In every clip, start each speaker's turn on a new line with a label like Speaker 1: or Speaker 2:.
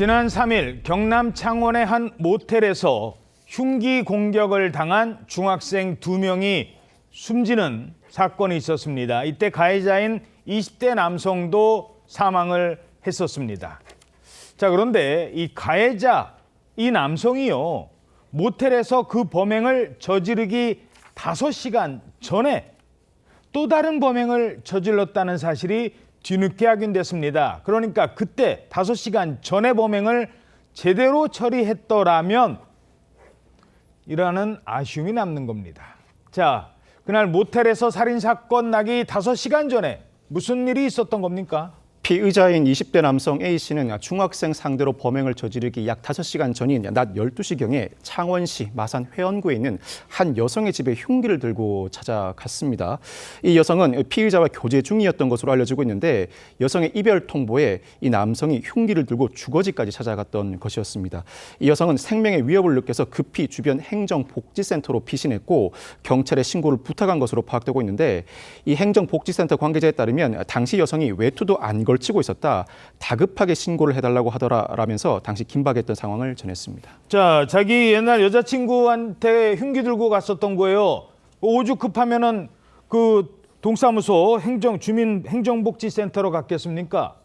Speaker 1: 지난 3일 경남 창원의 한 모텔에서 흉기 공격을 당한 중학생 2명이 숨지는 사건이 있었습니다. 이때 가해자인 20대 남성도 사망을 했었습니다. 자, 그런데 이 가해자, 이 남성이요, 모텔에서 그 범행을 저지르기 5시간 전에 또 다른 범행을 저질렀다는 사실이 뒤늦게 확인됐습니다. 그러니까 그때 5시간 전의 범행을 제대로 처리했더라면 이라는 아쉬움이 남는 겁니다. 자, 그날 모텔에서 살인사건 나기 5시간 전에 무슨 일이 있었던 겁니까?
Speaker 2: 피의자인 20대 남성 A씨는 중학생 상대로 범행을 저지르기 약 5시간 전인 낮 12시경에 창원시 마산 회원구에 있는 한 여성의 집에 흉기를 들고 찾아갔습니다. 이 여성은 피의자와 교제 중이었던 것으로 알려지고 있는데 여성의 이별 통보에 이 남성이 흉기를 들고 주거지까지 찾아갔던 것이었습니다. 이 여성은 생명의 위협을 느껴서 급히 주변 행정복지센터로 피신했고 경찰에 신고를 부탁한 것으로 파악되고 있는데 이 행정복지센터 관계자에 따르면 당시 여성이 외투도 안 걸치고 있었다. 다급하게 신고를 해달라고 하더라라면서 당시 긴박했던 상황을 전했습니다.
Speaker 1: 자, 자기 옛날 여자친구한테 흉기 들고 갔었던 거예요. 오죽 급하면은 그 동사무소 주민 행정복지센터로 갔겠습니까?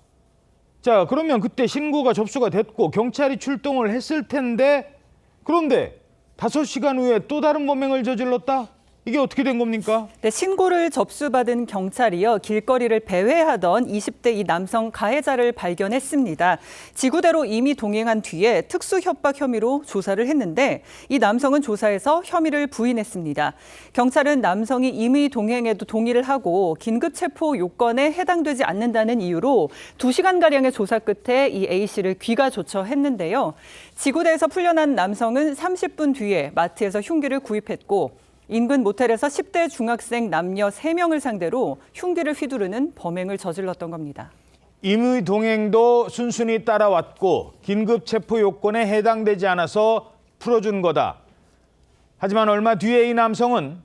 Speaker 1: 자, 그러면 그때 신고가 접수가 됐고 경찰이 출동을 했을 텐데, 그런데 5시간 후에 또 다른 범행을 저질렀다? 이게 어떻게 된 겁니까?
Speaker 3: 네, 신고를 접수받은 경찰이요, 길거리를 배회하던 20대 이 남성 가해자를 발견했습니다. 지구대로 이미 동행한 뒤에 특수협박 혐의로 조사를 했는데 이 남성은 조사에서 혐의를 부인했습니다. 경찰은 남성이 임의 동행에도 동의를 하고 긴급체포 요건에 해당되지 않는다는 이유로 2시간가량의 조사 끝에 이 A씨를 귀가 조처했는데요. 지구대에서 풀려난 남성은 30분 뒤에 마트에서 흉기를 구입했고 인근 모텔에서 10대 중학생 남녀 3명을 상대로 흉기를 휘두르는 범행을 저질렀던 겁니다.
Speaker 1: 임의 동행도 순순히 따라왔고 긴급 체포 요건에 해당되지 않아서 풀어준 거다. 하지만 얼마 뒤에 이 남성은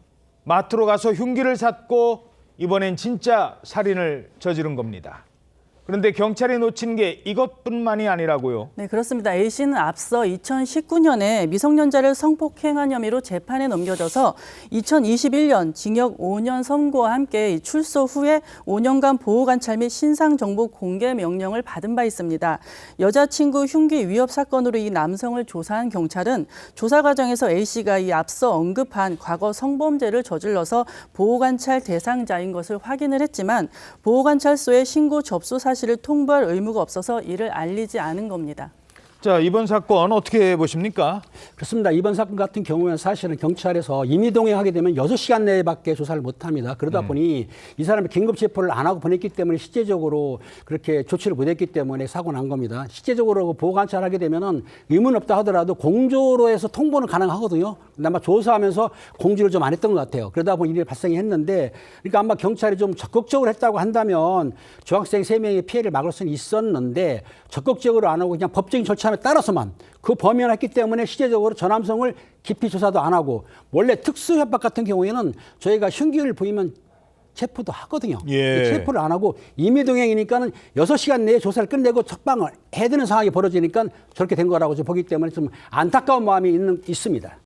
Speaker 1: 마트로 가서 흉기를 샀고 이번엔 진짜 살인을 저지른 겁니다. 그런데 경찰이 놓친 게 이것뿐만이 아니라고요.
Speaker 4: 네, 그렇습니다. A씨는 앞서 2019년에 미성년자를 성폭행한 혐의로 재판에 넘겨져서 2021년 징역 5년 선고와 함께 출소 후에 5년간 보호관찰 및 신상정보 공개 명령을 받은 바 있습니다. 여자친구 흉기 위협 사건으로 이 남성을 조사한 경찰은 조사 과정에서 A씨가 이 앞서 언급한 과거 성범죄를 저질러서 보호관찰 대상자인 것을 확인을 했지만 보호관찰소에 신고 접수 사실을 통보할 의무가 없어서 이를 알리지 않은 겁니다.
Speaker 1: 자, 이번 사건 어떻게 보십니까?
Speaker 5: 그렇습니다. 이번 사건 같은 경우에는 사실은 경찰에서 임의동행하게 되면 6시간 내밖에 조사를 못합니다. 그러다 보니 이 사람이 긴급체포를 안 하고 보냈기 때문에 실제적으로 그렇게 조치를 못했기 때문에 사고 난 겁니다. 실제적으로 보호관찰하게 되면은 의문 없다 하더라도 공조로 해서 통보는 가능하거든요. 근데 아마 조사하면서 공지를 좀 안 했던 것 같아요. 그러다 보니 일이 발생이 했는데, 그러니까 아마 경찰이 좀 적극적으로 했다고 한다면 중학생 3명의 피해를 막을 수는 있었는데 적극적으로 안 하고 그냥 법적인 절차 따라서만 그 범위를 했기 때문에 실제적으로 저 남성을 깊이 조사도 안 하고, 원래 특수협박 같은 경우에는 저희가 흉기를 보이면 체포도 하거든요.
Speaker 1: 예.
Speaker 5: 체포를 안 하고 임의동행이니까는 6시간 내에 조사를 끝내고 석방을 해야 되는 상황이 벌어지니까 저렇게 된 거라고 좀 보기 때문에 좀 안타까운 마음이 있습니다.